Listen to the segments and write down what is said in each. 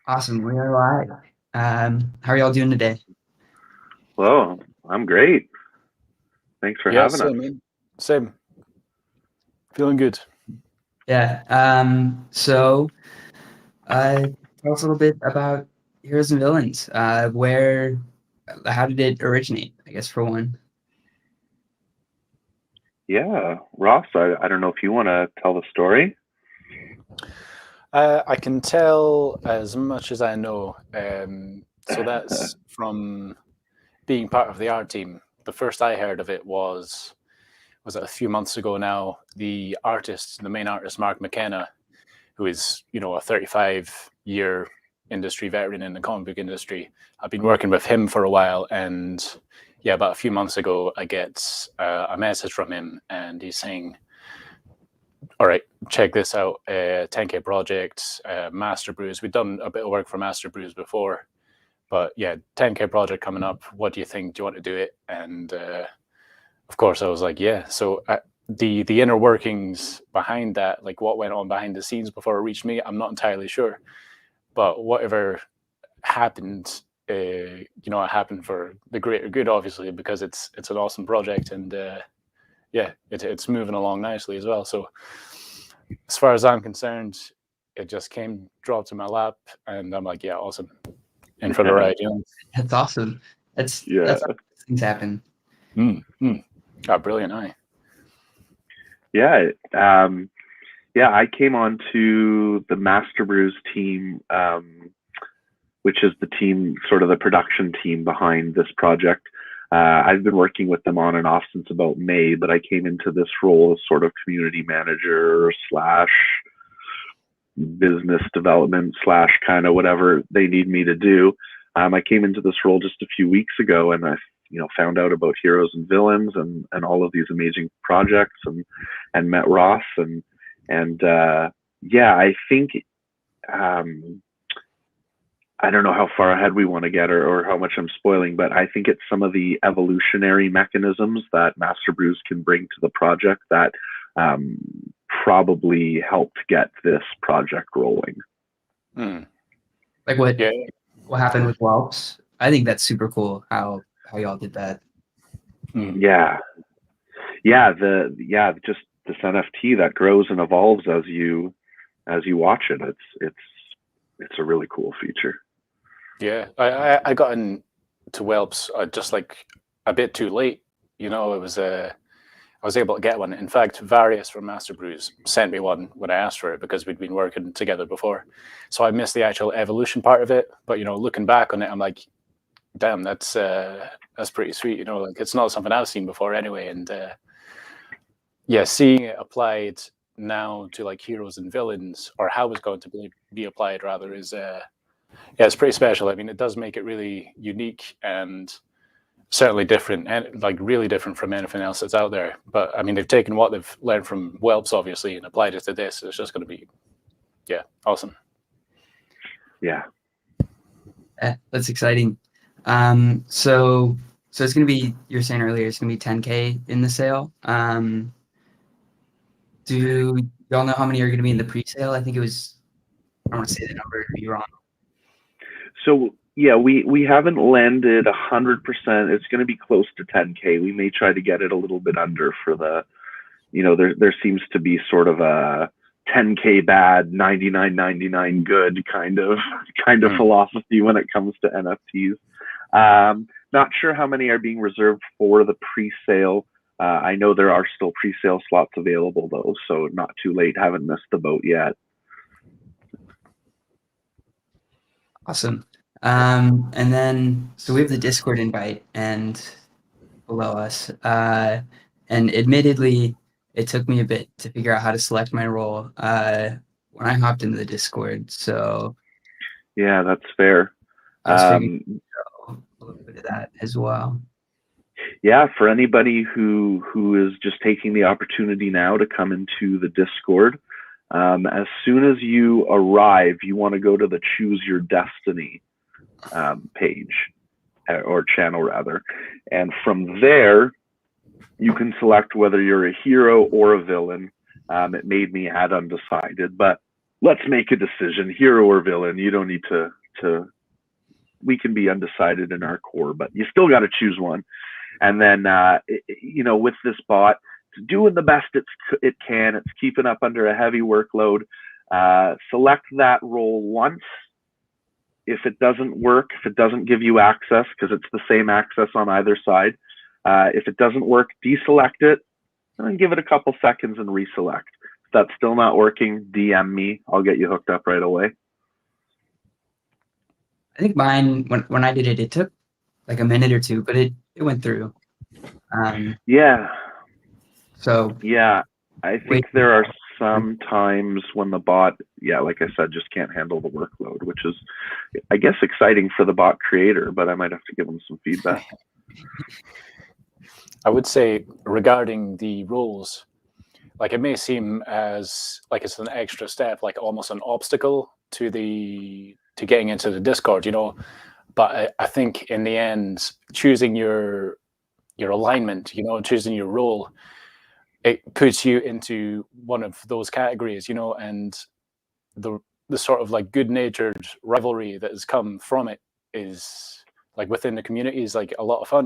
Awesome. We are live. How are y'all doing today? Hello, I'm great. Thanks for Yeah, having us. same, man. Same. Feeling good. Yeah. Tell us a little bit about Heroes and Villains. How did it originate? I guess for one. Yeah, Ross, I don't know if you want to tell the story. I can tell as much as I know. So that's from being part of the art team. The first I heard of it was it a few months ago now. The main artist, Mark Mckenna, who is a 35-year industry veteran in the comic book industry. I've been working with him for a while, and yeah, about a few months ago, I get a message from him, and he's saying, all right, check this out. 10K project, Master Brews. We've done a bit of work for Master Brews before, but yeah, 10K project coming up. What do you think? Do you want to do it? And of course, I was like, yeah. So the inner workings behind that, like what went on behind the scenes before it reached me, I'm not entirely sure. But whatever happened, it happened for the greater good, obviously, because it's an awesome project, and yeah, it's moving along nicely as well. So as far as I'm concerned, it just came dropped in my lap, and I'm like, yeah, awesome, in for the ride. That's awesome. Yeah, That's how things happen. Brilliant eye. yeah, um, yeah. I came on to the Master Brews team, which is the team, sort of the production team behind this project. I've been working with them on and off since about May, but I came into this role as sort of community manager slash business development slash kind of whatever they need me to do. I came into this role just a few weeks ago, and I found out about Heroes and Villains and all of these amazing projects, and met Ross, and yeah, I think um, I don't know how far ahead we want to get, or how much I'm spoiling, but I think it's some of the evolutionary mechanisms that Master Brews can bring to the project that um, probably helped get this project rolling. Mm. Like what Yeah, what happened with Whelps? I think that's super cool how y'all did that. Yeah, just this NFT that grows and evolves as you watch it. It's a really cool feature. yeah. I got into Whelps just like a bit too late. It was I was able to get one. In fact, Various from Master Brews sent me one when I asked for it because we'd been working together before. So I missed the actual evolution part of it. But looking back on it, I'm like, damn, that's pretty sweet. Like it's not something I've seen before anyway. And yeah, seeing it applied now to like heroes and villains, or how it's going to be applied rather, is yeah, it's pretty special. I mean, it does make it really unique and certainly different, and like really different from anything else that's out there. But I mean, they've taken what they've learned from Whelps, obviously, and applied it to this. It's just going to be, yeah, awesome. Yeah. That's exciting. So it's gonna be, you were saying earlier, it's gonna be 10K in the sale. Do y'all know how many are gonna be in the pre-sale? I think it was, I don't want to say the number to be wrong. So yeah, we haven't landed 100%. It's going to be close to 10K. We may try to get it a little bit under for the, there seems to be sort of a 10K bad, 99.99 good kind of philosophy when it comes to NFTs. Not sure how many are being reserved for the pre-sale. I know there are still pre-sale slots available though, so not too late. Haven't missed the boat yet. Awesome. And then so we have the Discord invite and below us. And admittedly, it took me a bit to figure out how to select my role when I hopped into the Discord. So Yeah, that's fair. I was figuring out a little bit of that as well. Yeah, for anybody who is just taking the opportunity now to come into the Discord, as soon as you arrive, you want to go to the Choose Your Destiny page, or channel rather, and from there you can select whether you're a hero or a villain. It made me add undecided, but let's make a decision, hero or villain. You don't need to we can be undecided in our core, but you still got to choose one. And then, with this bot, it's doing the best it can. It's keeping up under a heavy workload. Select that role once. If it doesn't work, if it doesn't give you access, because it's the same access on either side, if it doesn't work, deselect it, and then give it a couple seconds and reselect. If that's still not working, DM me. I'll get you hooked up right away. I think mine, when I did it, it took like a minute or two, but it went through. Yeah. So yeah, I think there are some times when the bot, like I said, just can't handle the workload, which is, I guess, exciting for the bot creator, but I might have to give them some feedback. I would say regarding the roles, like it may seem as like it's an extra step, like almost an obstacle to getting into the Discord, but I think in the end, choosing your alignment, choosing your role, it puts you into one of those categories, and the sort of like good-natured rivalry that has come from it is like within the community is like a lot of fun,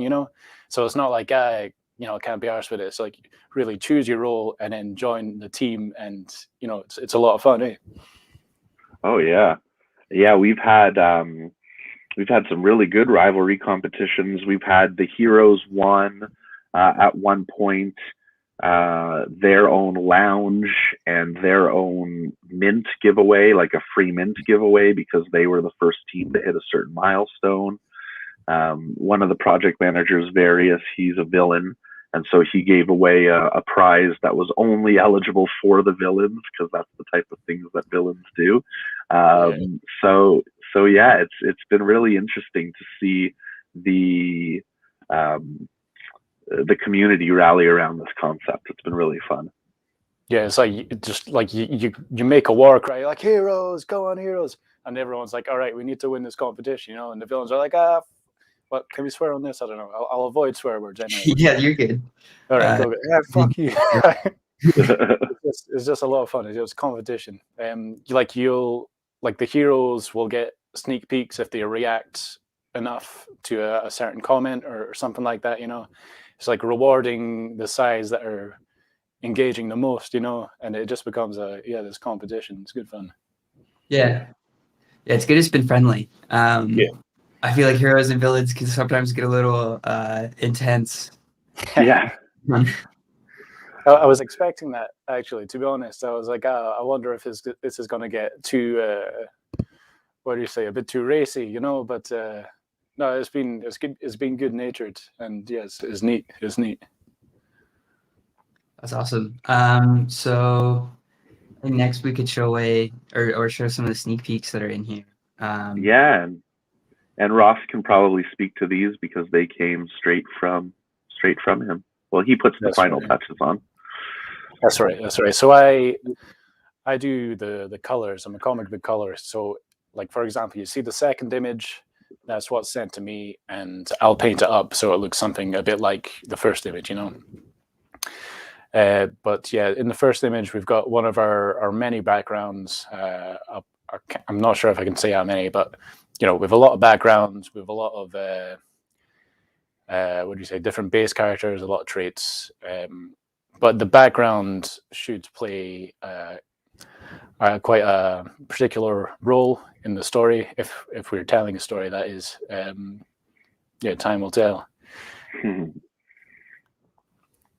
so it's not like I can't be arsed with it. It's like really choose your role and then join the team, and it's a lot of fun, eh? Oh yeah, we've had some really good rivalry competitions. We've had the Heroes won at one point their own lounge and their own mint giveaway, like a free mint giveaway, because they were the first team to hit a certain milestone. One of the project managers, Various, he's a villain, and so he gave away a prize that was only eligible for the villains, because that's the type of things that villains do. So yeah, it's been really interesting to see the community rally around this concept. It's been really fun. Yeah, it's like just like you make a war cry, like heroes, go on heroes, and everyone's like, all right, we need to win this competition, and the villains are like, what can we swear on this? I don't know. I'll avoid swear words anyway. Yeah, you're good. All right, go. Yeah, fuck you. It's just a lot of fun. It's just competition. Like the heroes will get sneak peeks if they react enough to a certain comment or something like that. It's like rewarding the sides that are engaging the most. And it just becomes this competition. It's good fun. Yeah, it's good. It's been friendly. I feel like heroes and villains can sometimes get a little intense. Yeah. I was expecting that, actually, to be honest. I was like, I wonder if this is going to get too, what do you say, a bit too racy, but no, it's been good natured, and yes, it's neat. It's neat. That's awesome. So I think next we could show or show some of the sneak peeks that are in here. And Ross can probably speak to these because they came straight from him. Well, he puts the final touches on. That's right. So I do the colors. I'm a comic book colorist. So, like, for example, you see the second image, that's what's sent to me, and I'll paint it up so it looks something a bit like the first image, But yeah, in the first image, we've got one of our many backgrounds. I'm not sure if I can say how many, but we have a lot of backgrounds. We have a lot of what do you say? Different base characters, a lot of traits. But the background should play quite a particular role in the story. If we're telling a story, that is, time will tell.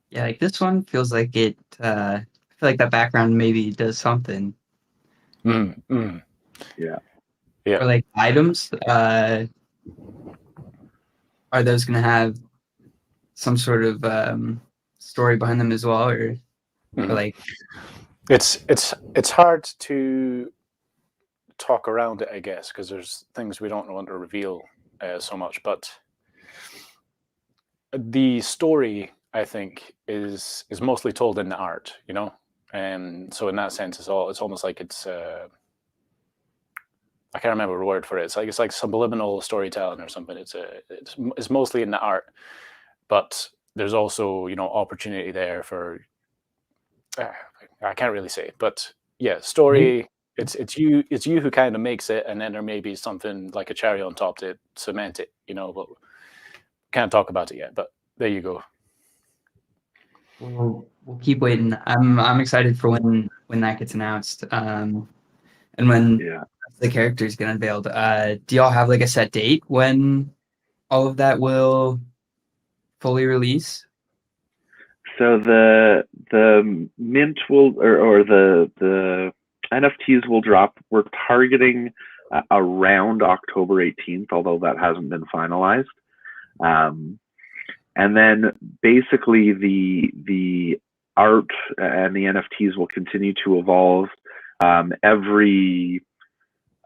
Yeah, like this one feels like it. I feel like that background maybe does something. Yeah. Or like items. Are those going to have some sort of story behind them as well, or like? It's hard to talk around it, I guess, because there's things we don't want to reveal so much. But the story, I think, is mostly told in the art, and so in that sense, it's almost like it's. I can't remember the word for it. It's like subliminal storytelling or something. It's mostly in the art, but there's also opportunity there for. I can't really say, but yeah, story it's you who kind of makes it, and then there may be something like a cherry on top to cement it, but can't talk about it yet. But there you go. We'll keep waiting. I'm excited for when that gets announced. And when the characters get unveiled. Do y'all have like a set date when all of that will fully release? So the mint will or the NFTs will drop. We're targeting around October 18th, although that hasn't been finalized. And then basically the art and the NFTs will continue to evolve. Every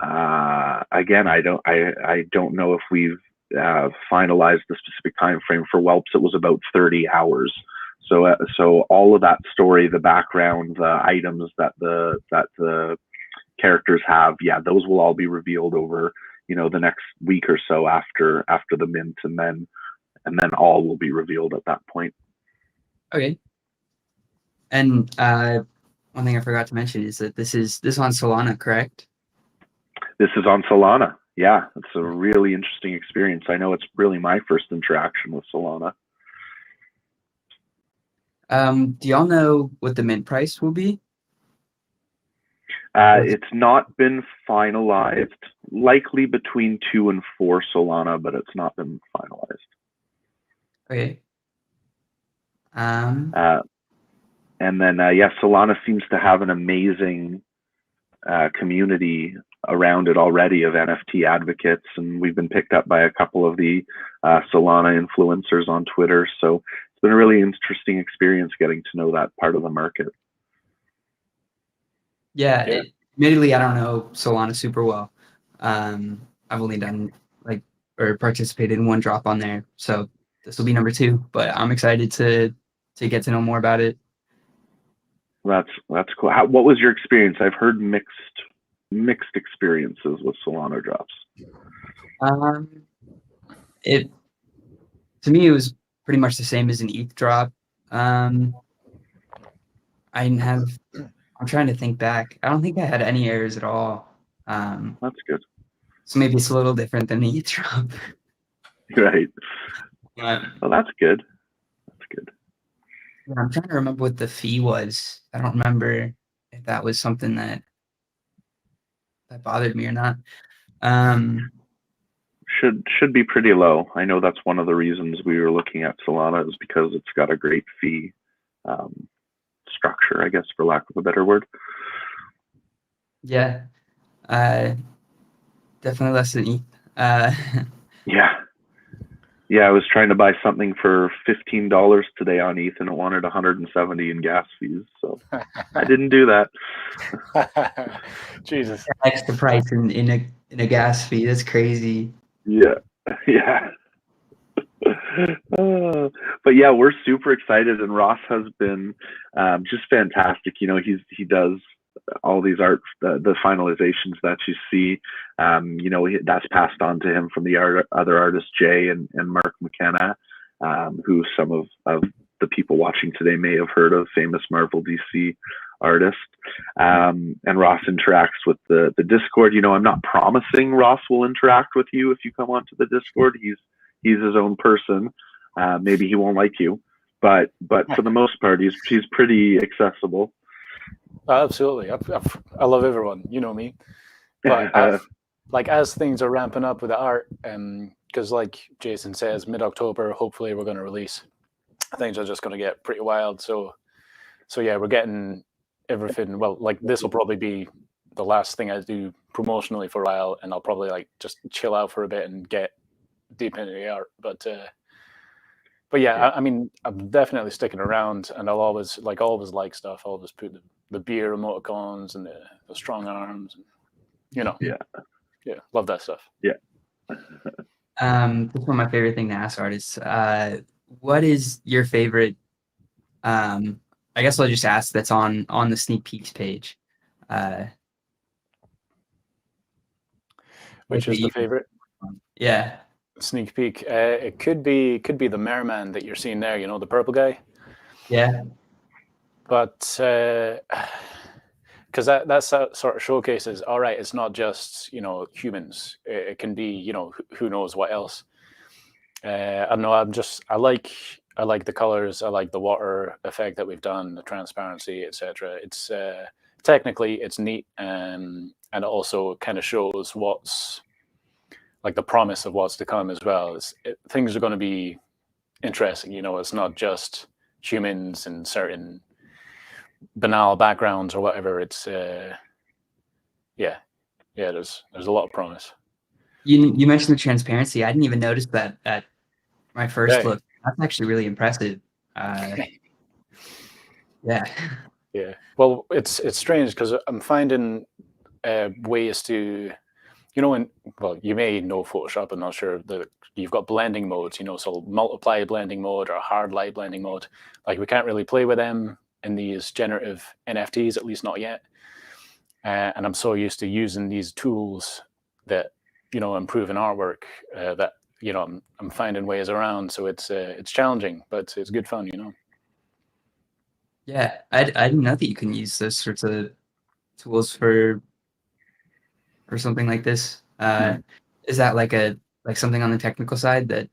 again, I don't know if we've finalized the specific time frame for Whelps. It was about 30 hours. So all of that story, the background, the items that the characters have, those will all be revealed over the next week or so after the mint, and then all will be revealed at that point. Okay. And one thing I forgot to mention is that this is on Solana, correct? This is on Solana. Yeah, it's a really interesting experience. I know it's really my first interaction with Solana. Do y'all know what the mint price will be? It's not been finalized. Likely between 2 and 4 Solana, but it's not been finalized. Okay. And then Solana seems to have an amazing community around it already of NFT advocates, and we've been picked up by a couple of the Solana influencers on Twitter. So it's been a really interesting experience getting to know that part of the market. Yeah. Admittedly, I don't know Solana super well. I've only done or participated in one drop on there, so this will be number 2. But I'm excited to get to know more about it. That's cool. What was your experience? I've heard mixed experiences with Solana drops. To me, it was pretty much the same as an ETH drop. I'm trying to think back. I don't think I had any errors at all. That's good. So maybe it's a little different than the ETH drop. Right. Well, that's good. That's good. Yeah, I'm trying to remember what the fee was. I don't remember if that was something that bothered me or not. Should be pretty low. I know that's one of the reasons we were looking at Solana, is because it's got a great fee structure, I guess, for lack of a better word. Yeah, definitely less than ETH. Yeah, I was trying to buy something for $15 today on ETH, and it wanted 170 in gas fees, so I didn't do that. Jesus, extra price in a gas fee. That's crazy. Yeah. But yeah, we're super excited, and Ross has been just fantastic. He does all these art, the finalizations that you see. That's passed on to him from the other artists, Jay and Mark Mckenna, who some of the people watching today may have heard of, famous Marvel DC artist. And Ross interacts with the Discord. I'm not promising Ross will interact with you if you come onto the Discord. He's his own person. Maybe he won't like you, but for the most part, he's pretty accessible. Absolutely. I love everyone. You know me. But as things are ramping up with the art, because like Jason says, mid-October, hopefully we're going to release. Things are just going to get pretty wild. So yeah, we're getting everything. Well, this will probably be the last thing I do promotionally for a while, and I'll probably just chill out for a bit and get deep into the art. But yeah, I'm definitely sticking around, and I'll always like stuff. I'll always put the beer emoticons and the strong arms, and, yeah, love that stuff. Yeah. That's one of my favorite thing to ask artists. What is your favorite? I guess I'll just ask that's on the sneak peeks page. Which is the favorite? Yeah. Sneak peek. It could be the Merman that you're seeing there. The purple guy. Yeah. But because that sort of showcases, all right, it's not just, you know, humans. It can be, you know, who knows what else. I don't know. I like the colors. I like the water effect that we've done, the transparency, etc. It's technically it's neat, and it also kind of shows what's like the promise of what's to come as well. Things are going to be interesting. You know, it's not just humans and certain banal backgrounds or whatever. It's yeah. There's a lot of promise. You mentioned the transparency. I didn't even notice that at my first Yeah. look. That's actually really impressive. Yeah. Yeah. Well, it's strange because I'm finding ways to, you know, well, you may know Photoshop. I'm not sure that you've got blending modes. You know, so multiply blending mode or hard light blending mode. Like we can't really play with them in these generative NFTs, at least not yet. And I'm so used to using these tools that, you know, improve in artwork that, you know, I'm finding ways around. So it's challenging, but it's good fun, you know. Yeah, I didn't know that you can use those sorts of tools for something like this. Is that like something on the technical side, that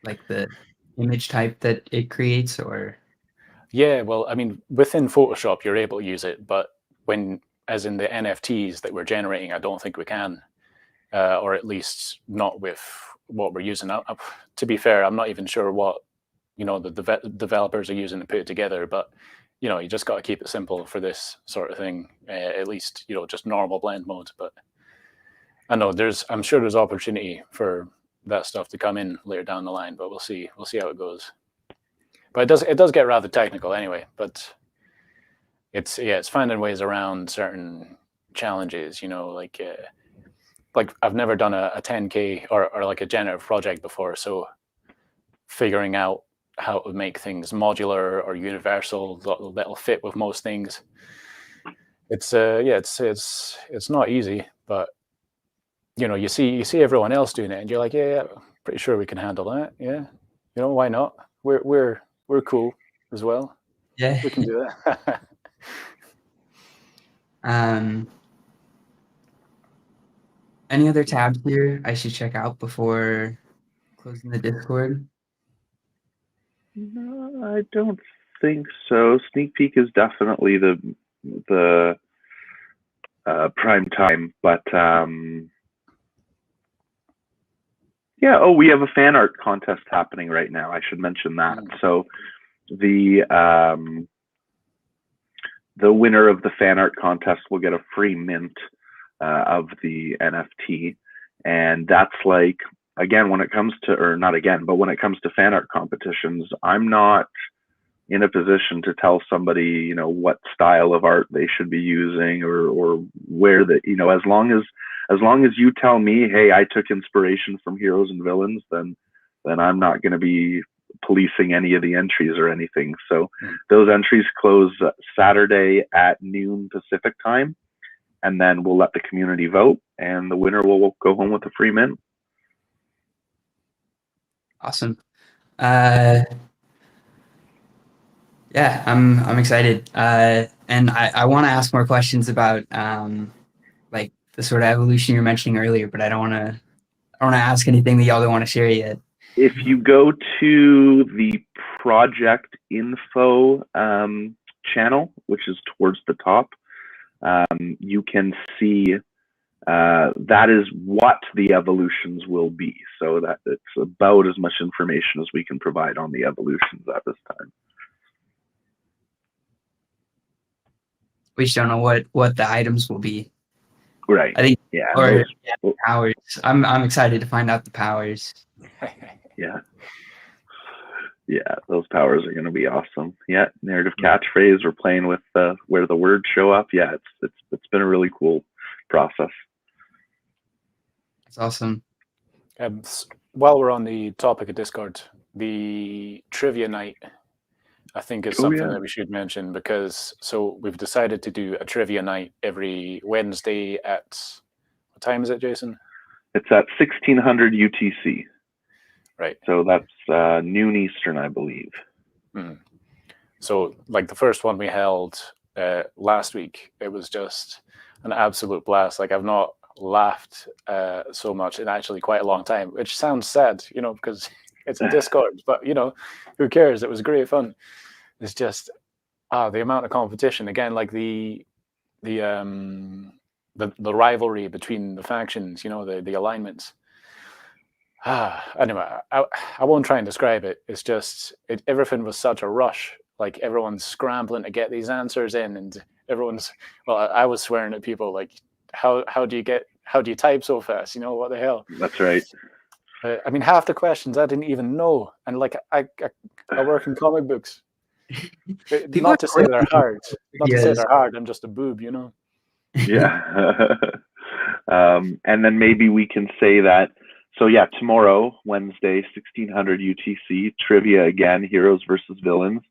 like the image type that it creates, or? Yeah, well, I mean, within Photoshop, you're able to use it, but as in the NFTs that we're generating, I don't think we can, or at least not with what we're using. To be fair, I'm not even sure what, you know, the developers are using to put it together, but, you know, you just got to keep it simple for this sort of thing, at least, you know, just normal blend mode. But I know I'm sure there's opportunity for that stuff to come in later down the line, but we'll see how it goes. But it does get rather technical anyway. But it's finding ways around certain challenges. You know, like I've never done a 10K or like a generative project before, so figuring out how to make things modular or universal that'll fit with most things. It's not easy, but you know, you see everyone else doing it, and you're like, yeah, pretty sure we can handle that. Yeah, you know, why not? We're cool as well. Yeah. We can do that. Any other tabs here I should check out before closing the Discord? No, I don't think so. Sneak peek is definitely the prime time, but yeah. Oh, we have a fan art contest happening right now. I should mention that. So the winner of the fan art contest will get a free mint of the NFT, and that's like, again, when it comes to, or not again, but when it comes to fan art competitions, I'm not in a position to tell somebody, you know, what style of art they should be using, or where the, you know, as long as you tell me, hey, I took inspiration from Heroes and Villains, then I'm not going to be policing any of the entries or anything. So those entries close Saturday at noon Pacific time, and then we'll let the community vote, and the winner will go home with a free mint. Awesome. Yeah, I'm excited. And I want to ask more questions about like the sort of evolution you were mentioning earlier, but I don't want to ask anything that y'all don't want to share yet. If you go to the project info channel, which is towards the top, you can see that is what the evolutions will be. So that it's about as much information as we can provide on the evolutions at this time. We just don't know what the items will be. Right. I think, yeah. or powers. I'm excited to find out the powers. Yeah. Yeah, those powers are going to be awesome. Yeah, narrative catchphrase. We're playing with where the words show up. Yeah, it's been a really cool process. It's awesome. While we're on the topic of Discord, the trivia night, I think, is something that we should mention, because so we've decided to do a trivia night every Wednesday at, what time is it, Jason? It's at 1600 UTC. Right. So that's noon Eastern, I believe. So like the first one we held last week. It was just an absolute blast. Like I've not laughed so much in actually quite a long time, which sounds sad, because it's a Discord, but who cares? It was great fun. It's just the amount of competition again, like the rivalry between the factions, the alignments. Anyway, I won't try and describe it. It's just everything was such a rush. Like everyone's scrambling to get these answers in, and everyone's I was swearing at people like, how do you type so fast? What the hell? That's right. I mean, half the questions I didn't even know, and like I work in comic books. Not to say they're hard. Not to say they're hard. I'm just a boob, Yeah. And then maybe we can say that. So yeah, tomorrow, Wednesday, 1600 UTC, trivia again, heroes versus villains.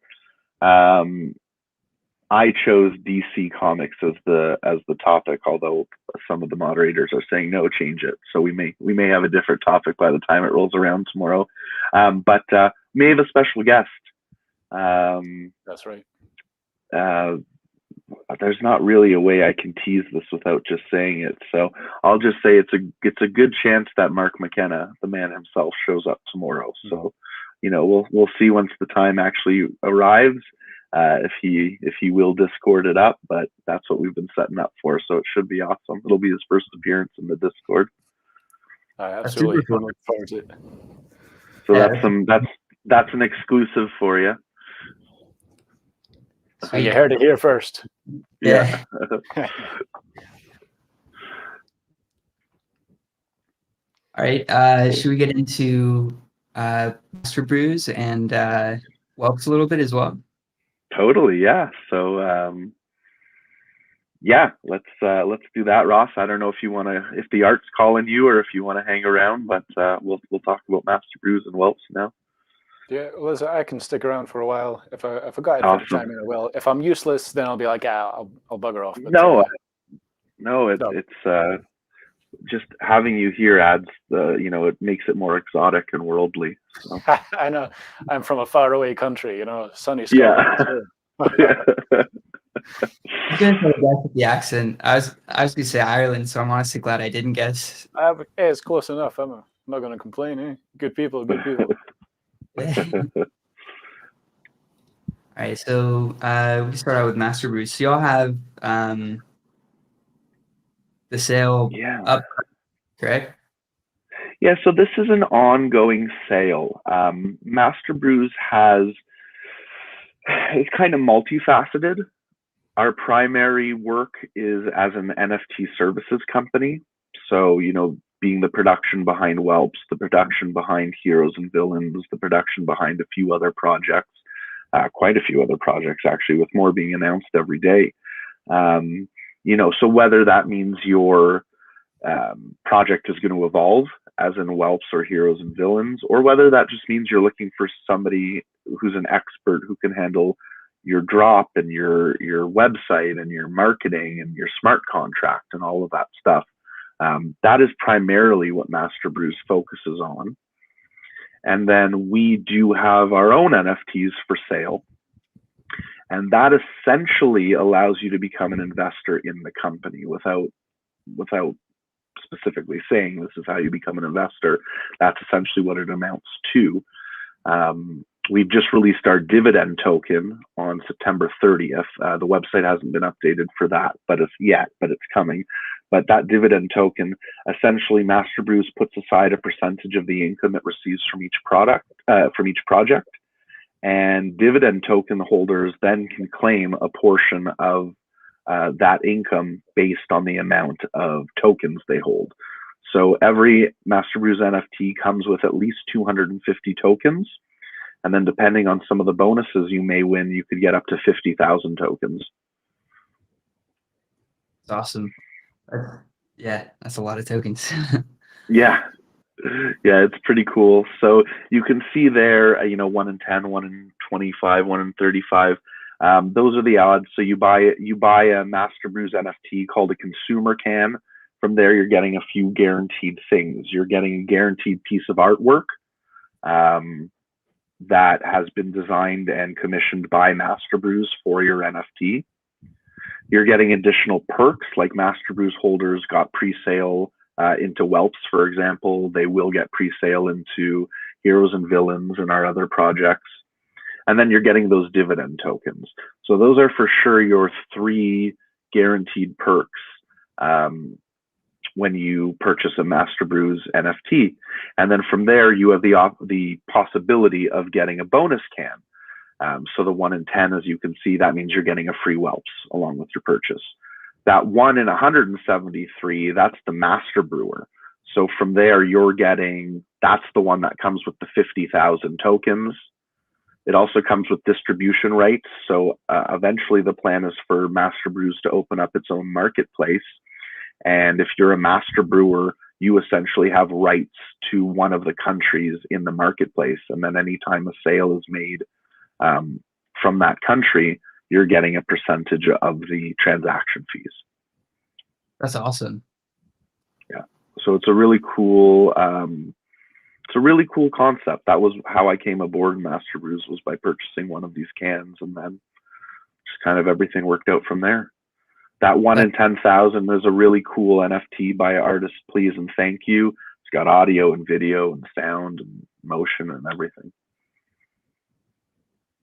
I chose DC Comics as the topic, although some of the moderators are saying no, change it. So we may have a different topic by the time it rolls around tomorrow. But may have a special guest. That's right. There's not really a way I can tease this without just saying it. So I'll just say it's a good chance that Mark Mckenna, the man himself, shows up tomorrow. So, we'll see once the time actually arrives, if he will Discord it up, but that's what we've been setting up for. So it should be awesome. It'll be his first appearance in the Discord. Absolutely. I look forward to it. So that's an exclusive for you. You heard it here first. Yeah. All right. Should we get into Master Brews and Whelps a little bit as well? Totally. Yeah. So let's do that, Ross. I don't know if the art's calling you or if you want to hang around, but we'll talk about Master Brews and Whelps now. Yeah, listen, I can stick around for a while. If I got Awesome. to chime in, I will. If I'm useless, then I'll be like, I'll bugger off. But, it's just having you here adds it makes it more exotic and worldly. So. I know. I'm from a faraway country, sunny Scotland. Yeah. You guys have guessed with the accent. I was gonna say Ireland, so I'm honestly glad I didn't guess. It's close enough. I'm not going to complain. Eh? Good people. All right, so we start out with Master Brews. So y'all have the sale up, correct? Yeah, so this is an ongoing sale. Master Brews it's kind of multifaceted. Our primary work is as an NFT services company. So, being the production behind Whelps, the production behind Heroes and Villains, the production behind a few other projects, quite a few other projects actually, with more being announced every day. So whether that means your project is going to evolve as in Whelps or Heroes and Villains, or whether that just means you're looking for somebody who's an expert who can handle your drop and your website and your marketing and your smart contract and all of that stuff. That is primarily what Master Brews focuses on. And then we do have our own NFTs for sale. And that essentially allows you to become an investor in the company without specifically saying this is how you become an investor. That's essentially what it amounts to. We've just released our dividend token on September 30th. The website hasn't been updated for that, but it's coming. But that dividend token, essentially, Master Brews puts aside a percentage of the income it receives from each project, and dividend token holders then can claim a portion of that income based on the amount of tokens they hold. So every Master Brews NFT comes with at least 250 tokens. And then depending on some of the bonuses you may win, you could get up to 50,000 tokens. That's awesome. That's a lot of tokens. Yeah, it's pretty cool. So you can see there, 1 in 10, 1 in 25, 1 in 35. Those are the odds. So you buy a Master Brews NFT called a consumer can. From there, you're getting a few guaranteed things. You're getting a guaranteed piece of artwork that has been designed and commissioned by Master Brews for your NFT. You're getting additional perks, like Master Brews holders got pre-sale into Whelps, for example. They will get pre-sale into Heroes and Villains and our other projects. And then you're getting those dividend tokens. So those are for sure your 3 guaranteed perks when you purchase a Master Brews NFT. And then from there, you have the possibility of getting a bonus can. So the 1 in 10, as you can see, that means you're getting a free Whelps along with your purchase. That 1 in 173, that's the Master Brewer. So from there, you're getting, that's the one that comes with the 50,000 tokens. It also comes with distribution rights. So eventually the plan is for Master Brews to open up its own marketplace. And if you're a Master Brewer, you essentially have rights to one of the countries in the marketplace. And then anytime a sale is made from that country, you're getting a percentage of the transaction fees. That's awesome. Yeah. So it's a really cool, concept. That was how I came aboard Master Brews, was by purchasing one of these cans, and then just kind of everything worked out from there. That 1 in 10,000 is a really cool NFT by Artist Please and Thank You. It's got audio and video and sound and motion and everything.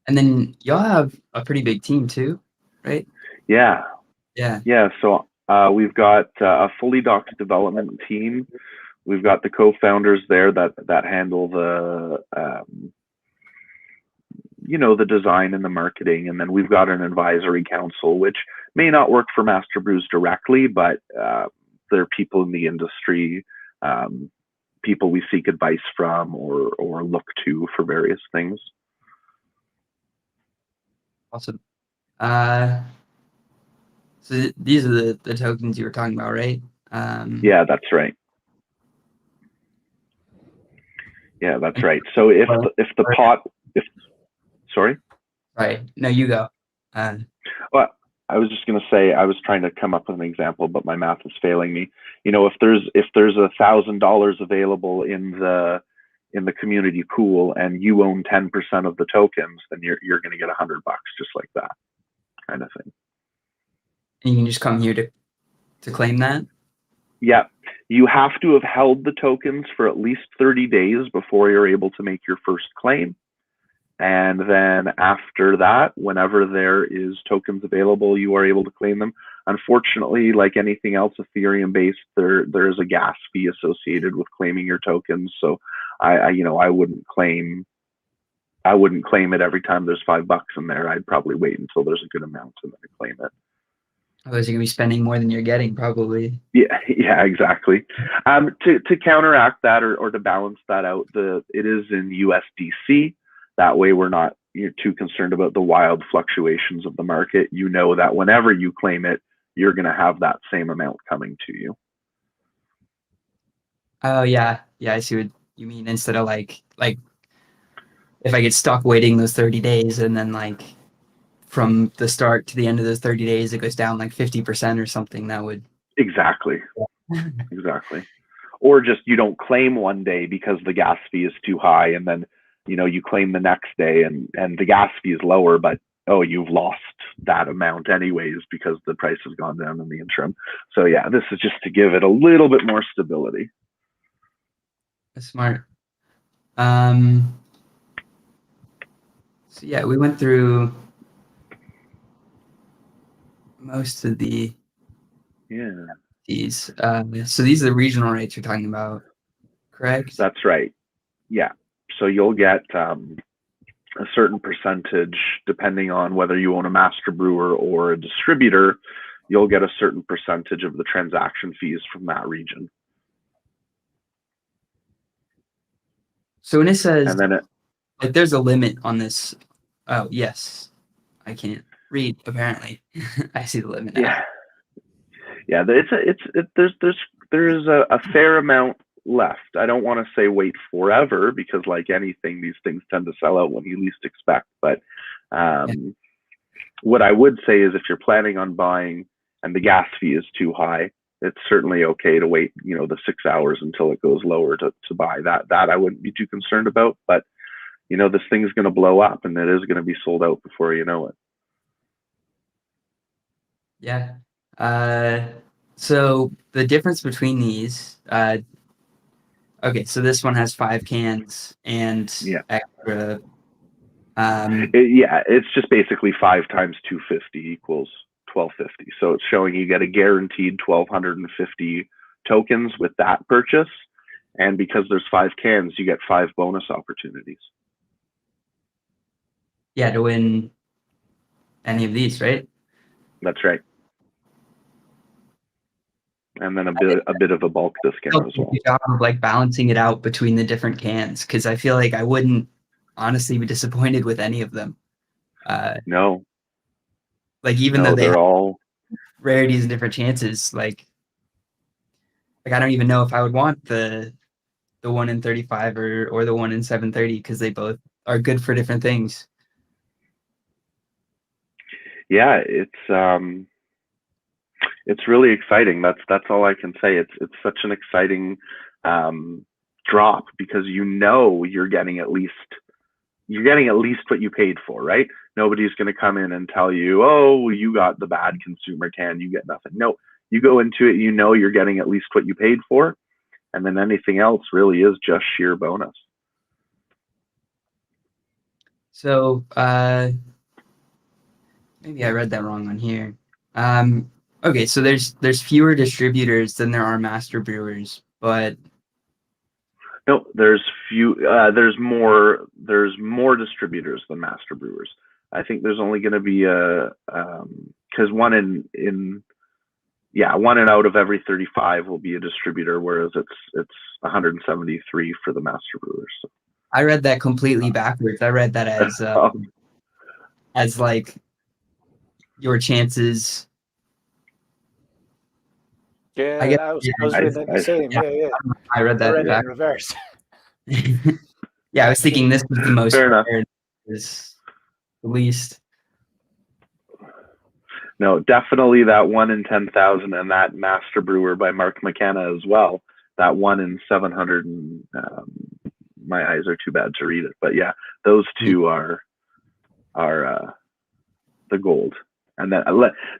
And then y'all have a pretty big team too, right? Yeah. Yeah. Yeah. So we've got a fully docked development team. We've got the co-founders there that handle the the design and the marketing, and then we've got an advisory council, which may not work for Master Brews directly, but they're people in the industry, people we seek advice from or look to for various things. Awesome. So these are the tokens you were talking about, right? Yeah, that's right. Yeah, that's right. So if sorry. Right. No, you go. Well, I was just going to say, I was trying to come up with an example, but my math is failing me. If there's $1,000 available in the community pool and you own 10% of the tokens, then you're going to get $100 just like that kind of thing. And you can just come here to claim that? Yeah. You have to have held the tokens for at least 30 days before you're able to make your first claim. And then after that, whenever there is tokens available, you are able to claim them. Unfortunately, like anything else Ethereum based, there is a gas fee associated with claiming your tokens. So I wouldn't claim it every time there's $5 in there. I'd probably wait until there's a good amount and then claim it. Otherwise, you're gonna be spending more than you're getting, probably. Yeah, exactly. To counteract that or to balance that out, it is in USDC. That way, we're not too concerned about the wild fluctuations of the market. You know that whenever you claim it, you're going to have that same amount coming to you. Oh yeah, I see what you mean. Instead of like if I get stuck waiting those 30 days, and then like from the start to the end of those 30 days, it goes down like 50% or something, that would exactly. Or just you don't claim one day because the gas fee is too high, and then you claim the next day and the gas fee is lower, but you've lost that amount anyways because the price has gone down in the interim. So yeah, this is just to give it a little bit more stability. That's smart. So yeah, we went through most of these. So these are the regional rates you're talking about, correct? That's right. Yeah. So you'll get a certain percentage, depending on whether you own a master brewer or a distributor, you'll get a certain percentage of the transaction fees from that region. So when it says, and then like, there's a limit on this. Oh yes, I can't read apparently. I see the limit now. Yeah. There's a fair amount left. I don't want to say wait forever, because like anything, these things tend to sell out when you least expect. But what I would say is, if you're planning on buying and the gas fee is too high, it's certainly okay to wait, the 6 hours until it goes lower to buy that. That I wouldn't be too concerned about. But this thing's going to blow up and it is going to be sold out before you know it. Yeah. So the difference between these, okay, so this one has 5 cans and Yeah. extra. It's just basically 5 times 250 equals 1250. So it's showing you get a guaranteed 1250 tokens with that purchase, and because there's 5 cans, you get 5 bonus opportunities. Yeah, to win any of these, right? That's right. And then a bit of a bulk discount as well. Good job of like balancing it out between the different cans, because I feel like I wouldn't honestly be disappointed with any of them. No, Like even no, though they they're have all rarities and different chances, like I don't even know if I would want the 1 in 35 or the 1 in 730, because they both are good for different things. yeah, it's really exciting. That's all I can say. It's such an exciting drop, because you're getting at least what you paid for, right? Nobody's going to come in and tell you, oh, you got the bad consumer can, you get nothing. No, you go into it, you're getting at least what you paid for, and then anything else really is just sheer bonus. So maybe I read that wrong on here. Okay, so there's fewer distributors than there are master brewers, but No, there's more distributors than master brewers. I think there's only going to be because one in out of every 35 will be a distributor, whereas it's 173 for the master brewers. So. I read that completely backwards. I read that as like your chances. Yeah, I guess I was reading it the same. Yeah. I read I that read it back. in reverse. Yeah, I was thinking this was the most Fair enough. is the least. No, definitely that 1 in 10,000 and that master brewer by Mark Mckenna as well. That 1 in 700 and my eyes are too bad to read it, but yeah, those two are the gold. And that,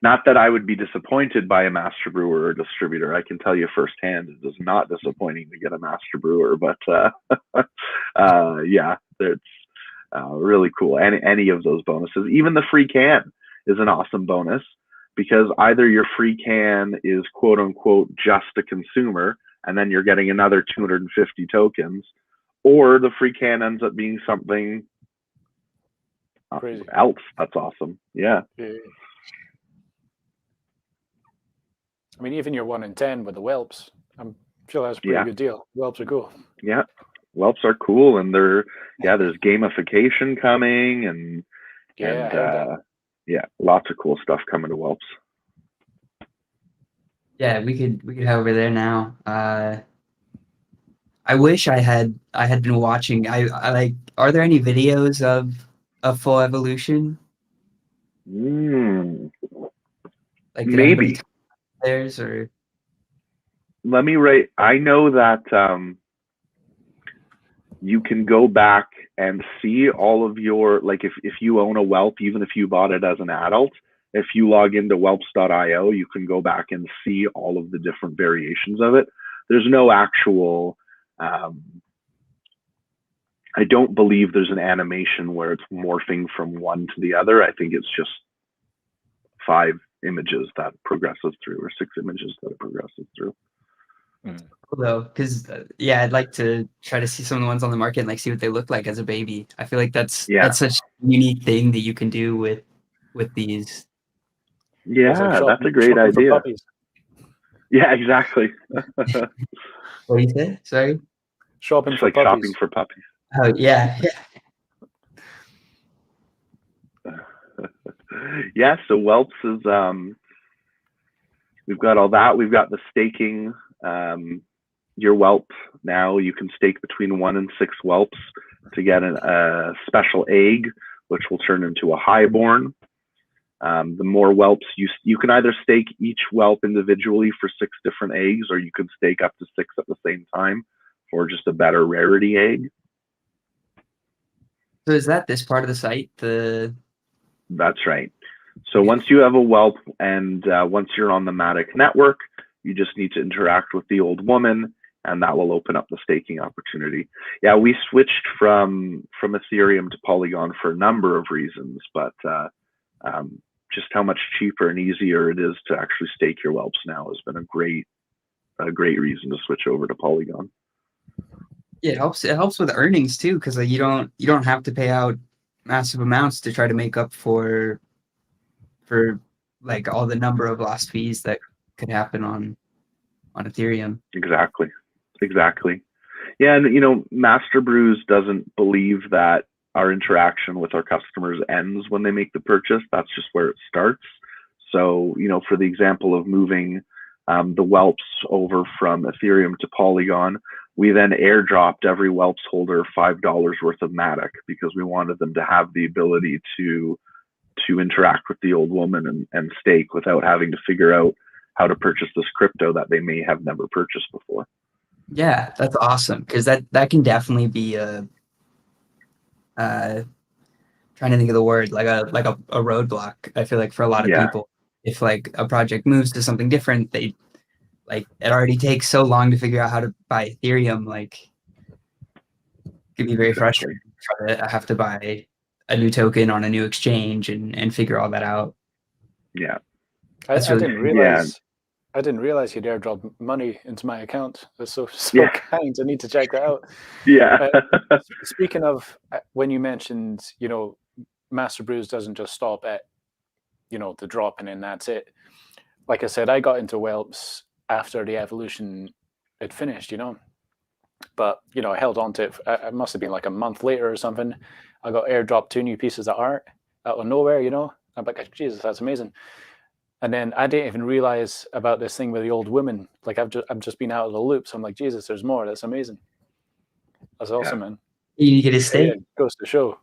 not that I would be disappointed by a master brewer or distributor. I can tell you firsthand, it is not disappointing to get a master brewer. But yeah, it's really cool. Any of those bonuses, even the free can, is an awesome bonus, because either your free can is quote unquote just a consumer, and then you're getting another 250 tokens, or the free can ends up being something Crazy. else. That's awesome. Yeah. I mean, even your 1 in 10 with the whelps, I'm sure that's a pretty good deal. Whelps are cool. Yeah, whelps are cool, and there's gamification coming, and lots of cool stuff coming to whelps. Yeah, we could head over there now. I wish I had been watching. I like. Are there any videos of a full evolution? Like, did Maybe. Theirs or? Let me write. I know that you can go back and see all of your, like, if you own a whelp, even if you bought it as an adult, if you log into whelps.io, you can go back and see all of the different variations of it. There's no actual I don't believe there's an animation where it's morphing from one to the other. I think it's just 5 images that progresses through, or 6 images that it progresses through. Cool though, because I'd like to try to see some of the ones on the market and like see what they look like as a baby. I feel like that's such a unique thing that you can do with these. Yeah, that's a great idea. Yeah, exactly. What do you say? Sorry? Shopping for puppies. Oh, yeah. Yeah, so whelps is we've got all that. We've got the staking. Your whelp now, you can stake between 1 and 6 whelps to get a special egg, which will turn into a highborn. The more whelps you can either stake each whelp individually for 6 different eggs, or you could stake up to 6 at the same time for just a better rarity egg. So is that this part of the site? That's right. So once you have a whelp and once you're on the Matic network, you just need to interact with the old woman, and that will open up the staking opportunity. Yeah, we switched from Ethereum to Polygon for a number of reasons, but just how much cheaper and easier it is to actually stake your whelps now has been a great reason to switch over to Polygon. Yeah, it helps. It helps with earnings too, because you don't have to pay out massive amounts to try to make up for like all the number of lost fees that could happen on Ethereum. Exactly. Yeah, and Master Brews doesn't believe that our interaction with our customers ends when they make the purchase. That's just where it starts. So, for the example of moving the whelps over from Ethereum to Polygon, we then airdropped every whelps holder $5 worth of Matic because we wanted them to have the ability to interact with the old woman and stake without having to figure out how to purchase this crypto that they may have never purchased before. Yeah, that's awesome, because that can definitely be a trying to think of the word, like a roadblock. I feel like for a lot of people, if like a project moves to something different, they like it already takes so long to figure out how to buy Ethereum. Like, it can be very frustrating. I have to buy a new token on a new exchange and figure all that out. Yeah, I That's really didn't realize. I didn't realize you'd airdrop money into my account. That's so kind. I need to check that out. Yeah. Speaking of, when you mentioned, Master Brews doesn't just stop at, the dropping and that's it. Like I said, I got into whelps after the evolution had finished, but I held on to it. It must have been like a month later or something. I got airdropped 2 new pieces of art out of nowhere. I'm like, Jesus, that's amazing. And then I didn't even realize about this thing with the old women. Like I've just been out of the loop. So I'm like, Jesus, there's more. That's amazing. That's awesome, man. You get a stake. Yeah, it goes to show.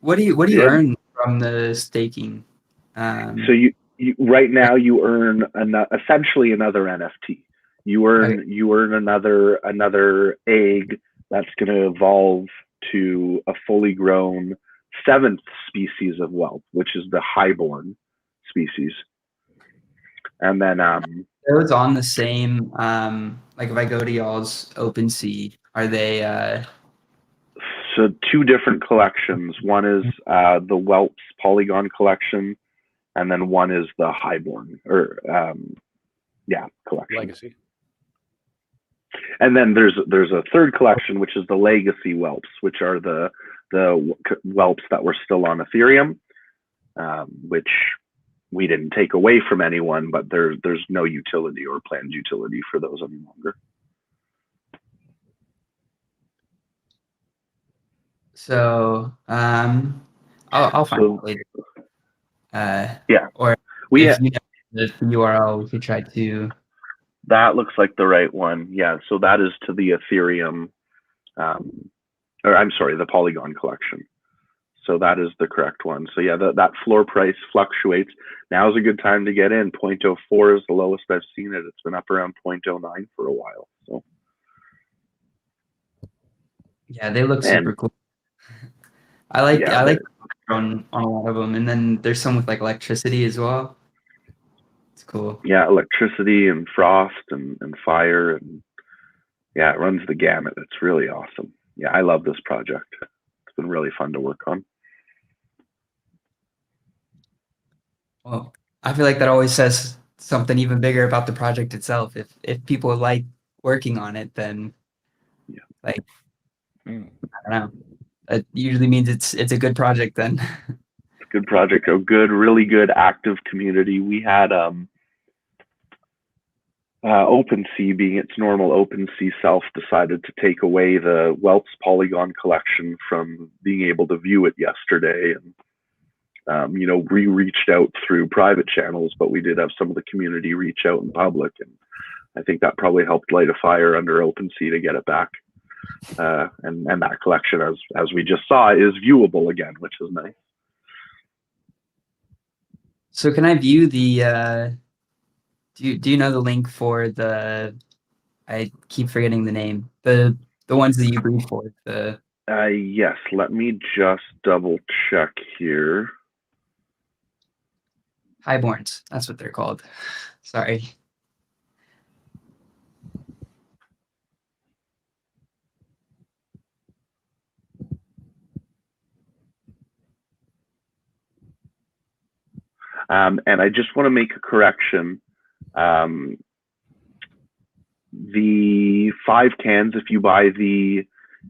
What do you earn from the staking? So you right now you earn essentially another NFT. You earn another egg that's going to evolve to a fully grown 7th species of whelp, which is the highborn species. And then those on the same like if I go to y'all's OpenSea, are they so 2 different collections. One is the whelps Polygon collection, and then one is the highborn collection. Legacy. And then there's a 3rd collection, which is the legacy whelps, which are the whelps that were still on Ethereum, which we didn't take away from anyone, but there's no utility or planned utility for those any longer. So I'll find it later. Or if you know the URL, we could try to. That looks like the right one. Yeah, so that is to the Ethereum, or I'm sorry, the Polygon collection. So that is the correct one. So yeah, that floor price fluctuates. Now is a good time to get in. 0.04 is the lowest I've seen it. It's been up around 0.09 for a while. So yeah, they look super cool. I like on a lot of them, and then there's some with like electricity as well. It's cool. Yeah, electricity and frost and fire, and yeah, it runs the gamut. It's really awesome. Yeah, I love this project. It's been really fun to work on. Well, I feel like that always says something even bigger about the project itself. If people like working on it, then I don't know. It usually means it's a good project then. It's a good project, really good active community. We had OpenSea, being its normal OpenSea self, decided to take away the whelps Polygon collection from being able to view it yesterday. And we reached out through private channels, but we did have some of the community reach out in public, and I think that probably helped light a fire under OpenSea to get it back. And that collection, as we just saw, is viewable again, which is nice. So can I view the do you know the link for the, I keep forgetting the name, the ones that you breed for? Yes, let me just double check here. Highborns. That's what they're called. Sorry. And I just want to make a correction. The 5 cans, if you buy the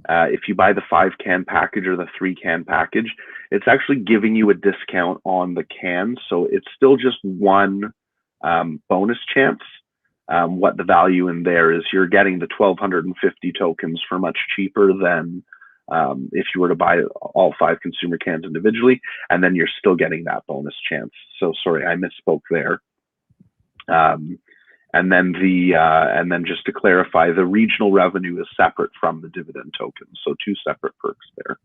5-can package or the 3-can package, it's actually giving you a discount on the cans. So it's still just one bonus chance. What the value in there is, you're getting the 1,250 tokens for much cheaper than if you were to buy all 5 consumer cans individually, and then you're still getting that bonus chance. So sorry, I misspoke there. And then just to clarify, the regional revenue is separate from the dividend tokens, so 2 separate perks there.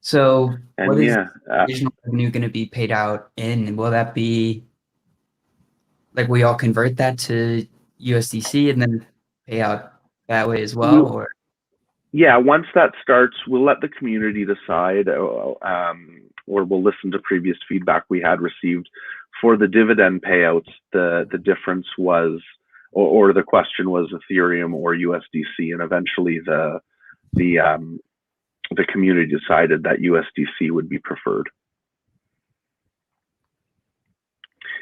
So And what is regional revenue going to be paid out in? Will that be like we all convert that to USDC and then pay out that way as well? Or yeah, once that starts, we'll let the community decide, or we'll listen to previous feedback we had received. For the dividend payouts, the difference was, or the question was Ethereum or USDC, and eventually the community decided that USDC would be preferred.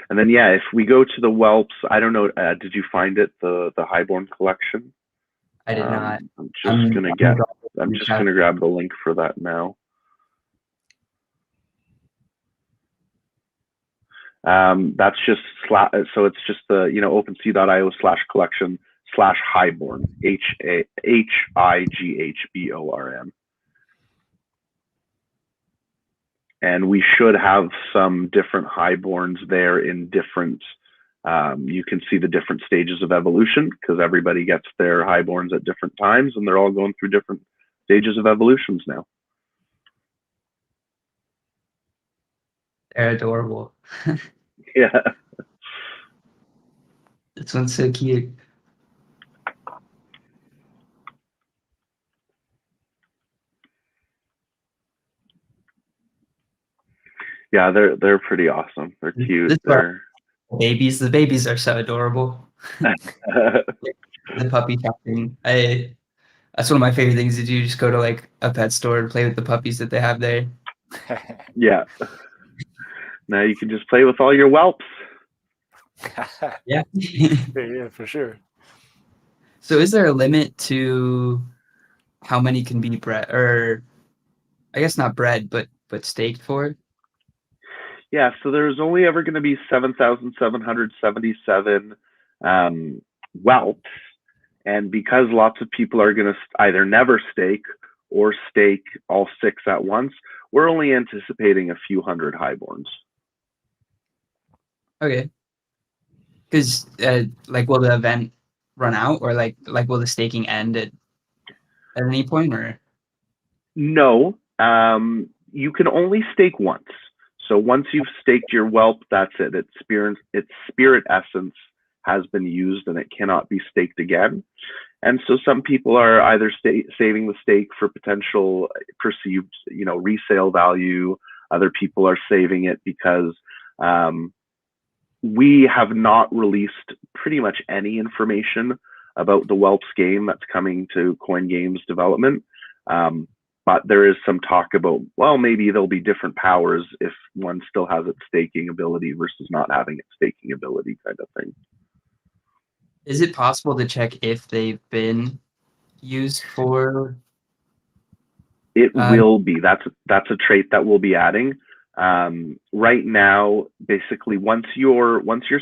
And then, yeah, if we go to the Whelps, I don't know, did you find it, the Highborn collection? I did not. I'm just gonna grab the link for that now. That's just so it's just the OpenSea.io/collection/Highborn, HIGHBORN. And we should have some different Highborns there in different. You can see the different stages of evolution, because everybody gets their Highborns at different times, and they're all going through different stages of evolutions now. They're adorable. Yeah. This one's so cute. Yeah, they're pretty awesome. They're cute. The babies are so adorable. The puppy shopping. That's one of my favorite things to do. Just go to like a pet store and play with the puppies that they have there. Yeah. Now you can just play with all your whelps. Yeah. Yeah, for sure. So is there a limit to how many can be bred, or I guess not bred, but staked for? Yeah, so there's only ever going to be 7,777 whelps. And because lots of people are going to either never stake or stake all 6 at once, we're only anticipating a few hundred Highborns. Okay. Because like, will the event run out, or like will the staking end at any point, or? No, you can only stake once. So once you've staked your whelp, that's it. Its spirit essence has been used, and it cannot be staked again. And so some people are either saving the stake for potential perceived, resale value. Other people are saving it because we have not released pretty much any information about the Whelps game that's coming to Coin Games development. But there is some talk about, well, maybe there'll be different powers if one still has its staking ability versus not having its staking ability, kind of thing. Is it possible to check if they've been used for? It will be. That's a trait that we'll be adding. Right now, basically, once your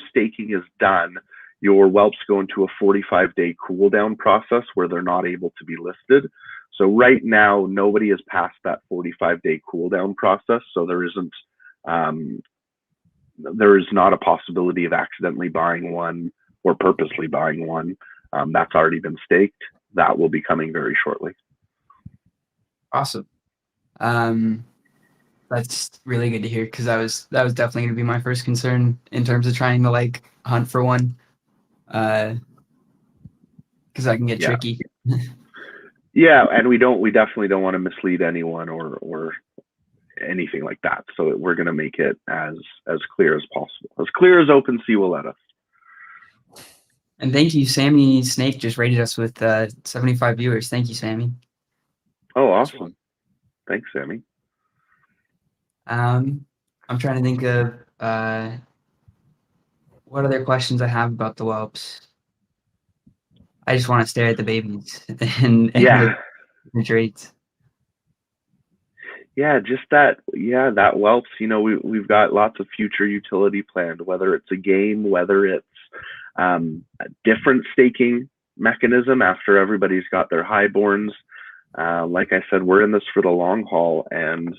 staking is done, your whelps go into a 45-day cooldown process where they're not able to be listed. So right now, nobody has passed that 45-day cooldown process. So there is not a possibility of accidentally buying one or purposely buying one. That's already been staked. That will be coming very shortly. Awesome. That's really good to hear, because that was definitely going to be my first concern in terms of trying to like hunt for one, because I can get tricky. Yeah, and we definitely don't want to mislead anyone or anything like that. So we're going to make it as clear as possible, as clear as OpenSea will let us. And thank you, Sammy Snake just rated us with 75 viewers. Thank you, Sammy. Oh, awesome. Thanks, Sammy. I'm trying to think of what other questions I have about the whelps. I just want to stare at the babies and Yeah. the traits. Yeah, just that. Yeah, that whelps. You know, we've got lots of future utility planned. Whether it's a game, whether it's a different staking mechanism after everybody's got their highborns. Like I said, we're in this for the long haul, and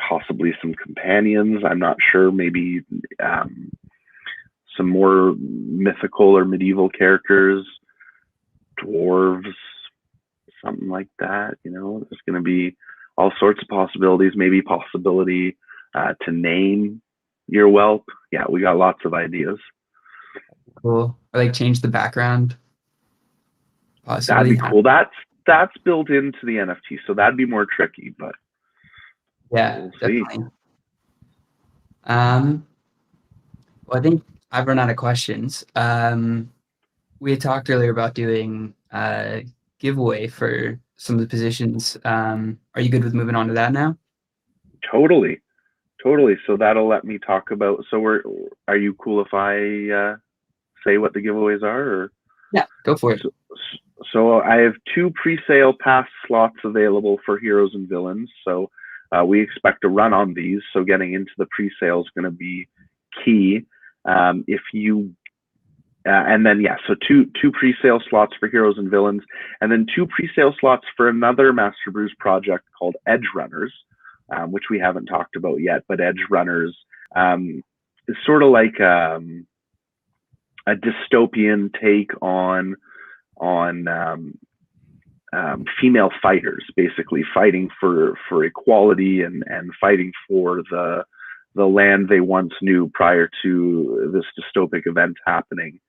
possibly some companions. I'm not sure. Maybe some more mythical or medieval characters, dwarves, something like that. You know, there's going to be all sorts of possibilities. Maybe possibility to name your whelp. Yeah, we got lots of ideas. Cool. Or like change the background. Possibly. That'd be cool. That's built into the NFT, so that'd be more tricky, but yeah, we'll definitely. see. Well, I think I've run out of questions. We had talked earlier about doing a giveaway for some of the positions. Are you good with moving on to that now? Totally. So that'll let me talk about. So are you cool if I say what the giveaways are? Or? Yeah, go for it. So I have 2 pre-sale pass slots available for Heroes and Villains. So we expect to run on these. So getting into the pre-sale is going to be key. If you and then so two pre-sale slots for Heroes and Villains, and then 2 pre-sale slots for another Master Brews project called Edge Runners, which we haven't talked about yet. But Edge Runners is sort of like a dystopian take on female fighters, basically fighting for equality and fighting for the land they once knew prior to this dystopic event happening.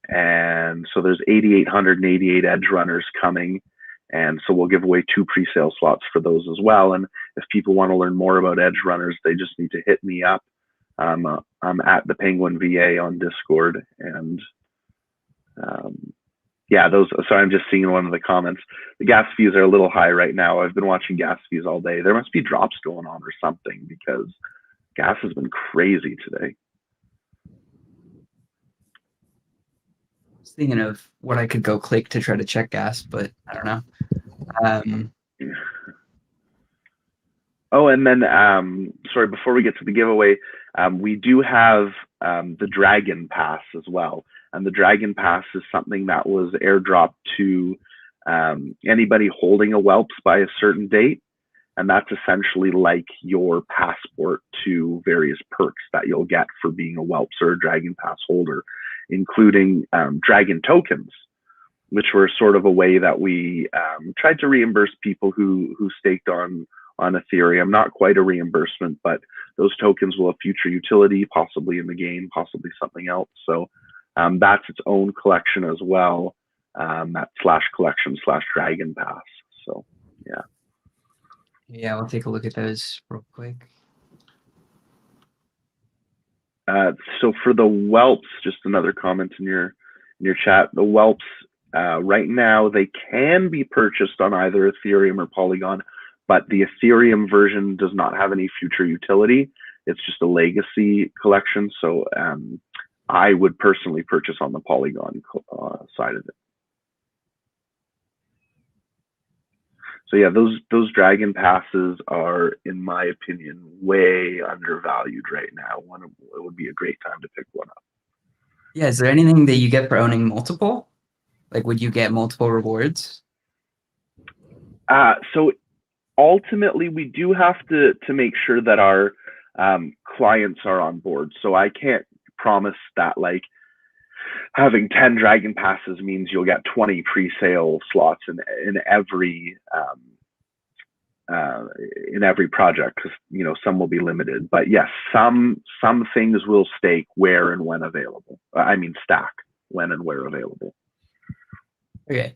And so there's 8,888 Edge Runners coming, and so we'll give away 2 pre-sale slots for those as well. And if people want to learn more about Edge Runners, they just need to hit me up. I'm at the Penguin VA on Discord, and those. So I'm just seeing one of the comments. The gas fees are a little high right now. I've been watching gas fees all day. There must be drops going on or something, because gas has been crazy today. I was thinking of what I could go click to try to check gas, but I don't know. Oh, and then sorry, before we get to the giveaway, we do have the Dragon Pass as well. And the Dragon Pass is something that was airdropped to anybody holding a whelps by a certain date. And that's essentially like your passport to various perks that you'll get for being a whelps or a Dragon Pass holder, including dragon tokens, which were sort of a way that we tried to reimburse people who staked on Ethereum. Not quite a reimbursement, but those tokens will have future utility, possibly in the game, possibly something else. So that's its own collection as well. That /collection/Dragon Pass. So yeah. Yeah, we'll take a look at those real quick. So for the whelps, just another comment in your chat. The whelps right now, they can be purchased on either Ethereum or Polygon, but the Ethereum version does not have any future utility. It's just a legacy collection. So I would personally purchase on the Polygon side of it. So yeah, those Dragon Passes are, in my opinion, way undervalued right now. It would be a great time to pick one up. Yeah, is there anything that you get for owning multiple? Like, would you get multiple rewards? So ultimately, we do have to make sure that our clients are on board. So I can't promise that like having 10 Dragon Passes means you'll get 20 pre-sale slots in every project, because some will be limited. But yes, some things will stake where and when available. Stack when and where available. Okay.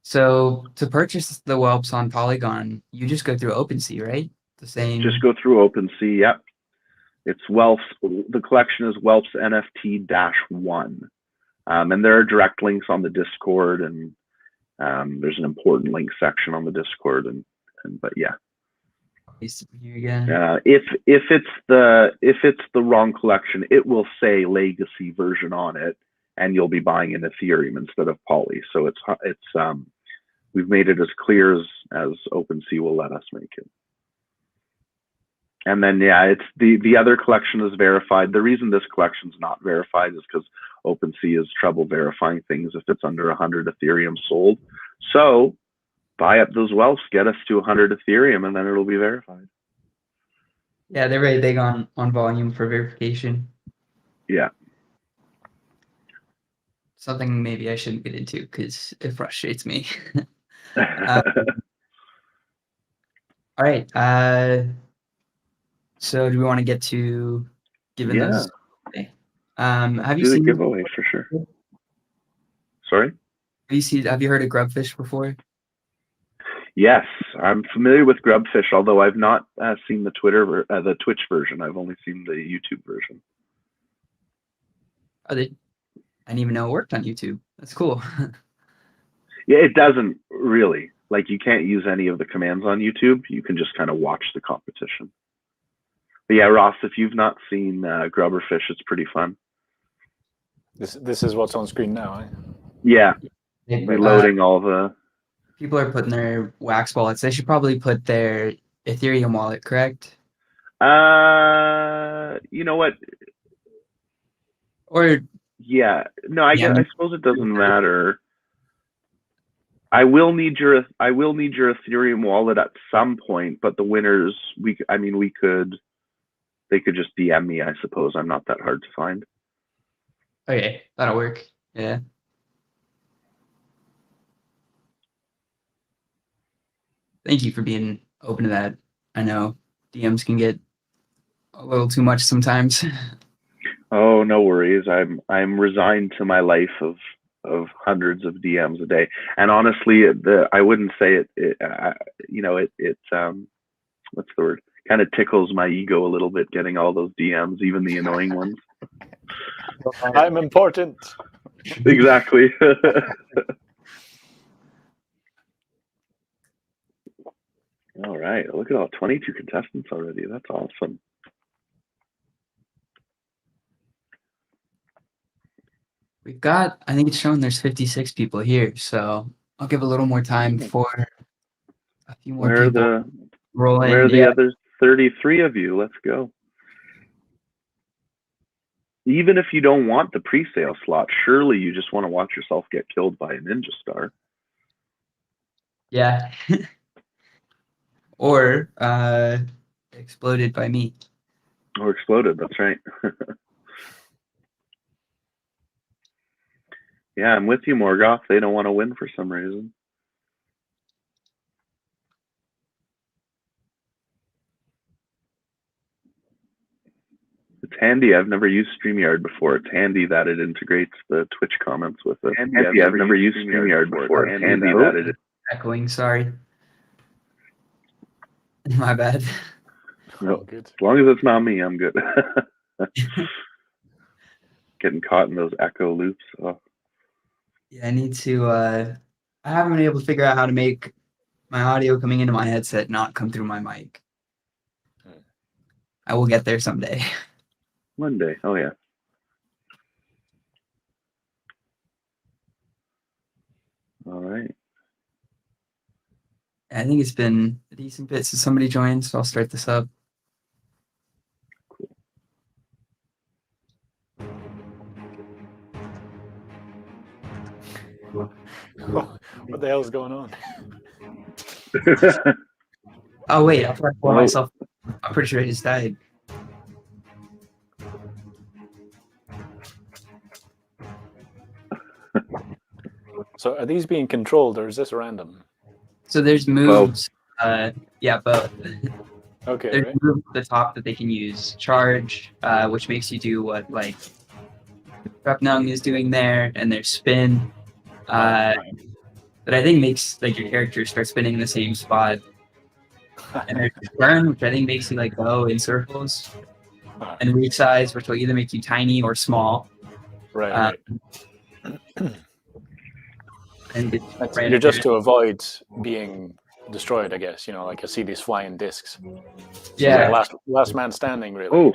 So to purchase the whelps on Polygon, you just go through OpenSea, right? The same. Just go through OpenSea. Yep. It's whelps. The collection is whelps NFT-1. And there are direct links on the Discord, and there's an important link section on the Discord, but yeah. Here again. If it's the wrong collection, it will say legacy version on it, and you'll be buying an Ethereum instead of Poly. So it's we've made it as clear as OpenSea will let us make it. And then yeah, it's the other collection is verified. The reason this collection's not verified is because OpenSea has trouble verifying things if it's under 100 Ethereum sold. So buy up those whelps, get us to 100 Ethereum, and then it'll be verified. Yeah, they're very big on volume for verification. Yeah. Something maybe I shouldn't get into because it frustrates me. All right. So do we want to get to giving those? Okay. Have you seen the giveaway for sure? Sorry? Have you heard of Grubfish before? Yes, I'm familiar with Grubfish, although I've not seen the Twitch version. I've only seen the YouTube version. I didn't even know it worked on YouTube. That's cool. Yeah, it doesn't really. Like, you can't use any of the commands on YouTube. You can just kind of watch the competition. But yeah, Ross, if you've not seen Grubberfish, it's pretty fun. This is what's on screen now, eh? Yeah, loading all the... People are putting their Wax wallets. They should probably put their Ethereum wallet, correct? You know what? Or yeah, no, I suppose it doesn't matter. I will need your Ethereum wallet at some point, but the winners, they could just DM me, I suppose. I'm not that hard to find. Okay, that'll work. Yeah. Thank you for being open to that. I know DMs can get a little too much sometimes. Oh, no worries. I'm resigned to my life of hundreds of DMs a day, and honestly, I wouldn't say it. What's the word? Kind of tickles my ego a little bit getting all those DMs, even the annoying ones. I'm important. Exactly. All right, look at all 22 contestants already. That's awesome. We've got, I think it's showing there's 56 people here, so I'll give a little more time for a few more people. Where are the other 33 of you? Let's go. Even if you don't want the pre-sale slot, surely you just want to watch yourself get killed by a ninja star. Yeah. Or exploded by me. Or exploded, that's right. Yeah, I'm with you, Morgoth. They don't want to win for some reason. It's handy. I've never used StreamYard before. It's handy that it integrates the Twitch comments with it. Handy. I've never used StreamYard before. It's handy that it... Echoing, sorry. My bad. No, good. As long as it's not me, I'm good. Getting caught in those echo loops. Oh. Yeah, I need to... I haven't been able to figure out how to make my audio coming into my headset not come through my mic. I will get there someday. One day. Oh, yeah. All right. I think it's been a decent bit since somebody joined, so I'll start this up. Cool. What the hell's going on? Oh, wait, I'll try to pull myself. I'm pretty sure I just died. So are these being controlled or is this random? So there's moves. Yeah, both. Okay. There's right. moves at the top that they can use. Charge, which makes you do what like Prep Nung is doing there, and there's spin. The that I think makes like your character start spinning in the same spot. And there's burn, which I think makes you like go in circles, and resize, which will either make you tiny or small. Right. And You're just to avoid being destroyed, I guess. Like I see these flying discs. Yeah. Like last man standing, really. Oh,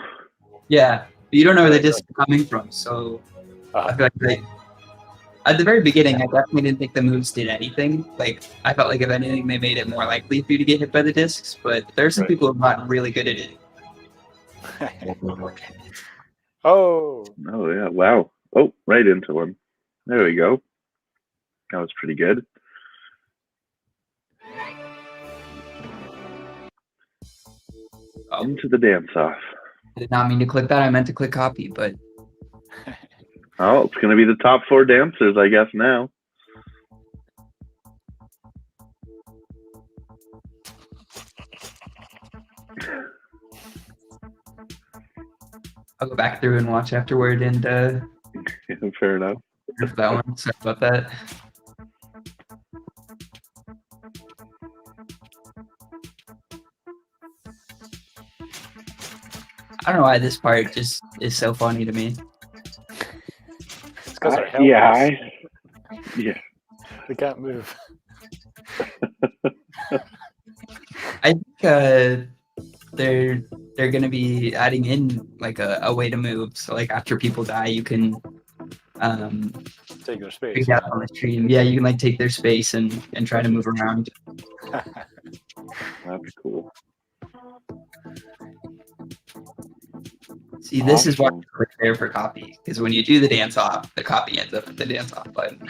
yeah. But you don't know where the discs are coming from, so I feel like at the very beginning, I definitely didn't think the moves did anything. Like I felt like if anything, they made it more likely for you to get hit by the discs. But there's some people who have gotten really good at it. Oh yeah! Wow! Oh, right into one. There we go. That was pretty good. Into the dance-off. I did not mean to click that. I meant to click copy, but... Oh, it's going to be the top 4 dancers, I guess, now. I'll go back through and watch afterward and... Fair enough. That one. Sorry about that. I don't know why this part just is so funny to me. It's because yeah. We can't move. I think they're going to be adding in like a way to move. So like after people die, you can take their space. Yeah, on the stream. Yeah, you can like take their space and try to move around. That'd be cool. See, this is why we're there for copy, because when you do the dance off, the copy ends up at the dance off button.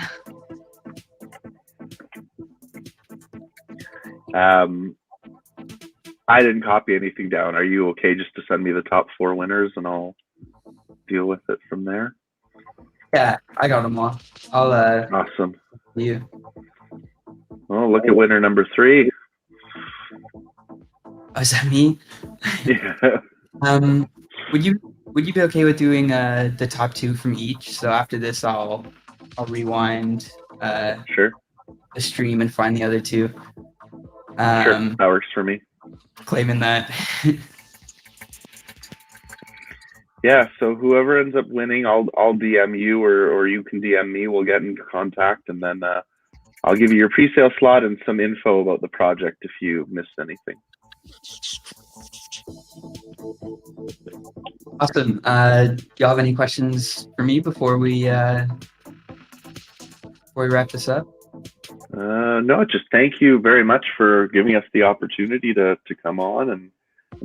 I didn't copy anything down. Are you okay just to send me the top 4 winners and I'll deal with it from there? Yeah, I got them all. I'll awesome. You. Oh, look at winner number 3. Oh, is that me? Yeah. Would you be okay with doing the top 2 from each? So after this, I'll rewind sure. the stream and find the other 2. Sure, that works for me. Claiming that. Yeah, so whoever ends up winning, I'll DM you or you can DM me. We'll get in contact, and then I'll give you your pre-sale slot and some info about the project if you missed anything. Awesome. Do y'all have any questions for me before we wrap this up? No, just thank you very much for giving us the opportunity to come on and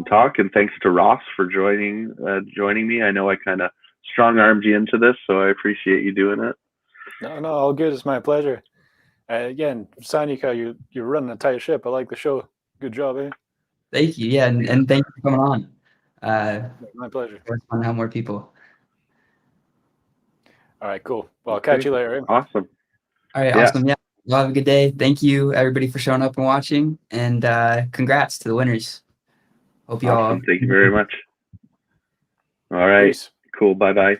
talk, and thanks to Ross for joining me. I know I kind of strong-armed you into this, so I appreciate you doing it. No, all good. It's my pleasure. Again, Sanika, you're running a tight ship. I like the show. Good job, eh? Thank you. Yeah, and thank you for coming on. My pleasure. It's fun to have more people. All right, cool. Well, I'll catch you later. Eh? Awesome. All right, awesome. Yeah, well, have a good day. Thank you, everybody, for showing up and watching, and congrats to the winners. Hope you all. Thank you very much. All right. Peace. Cool. Bye-bye.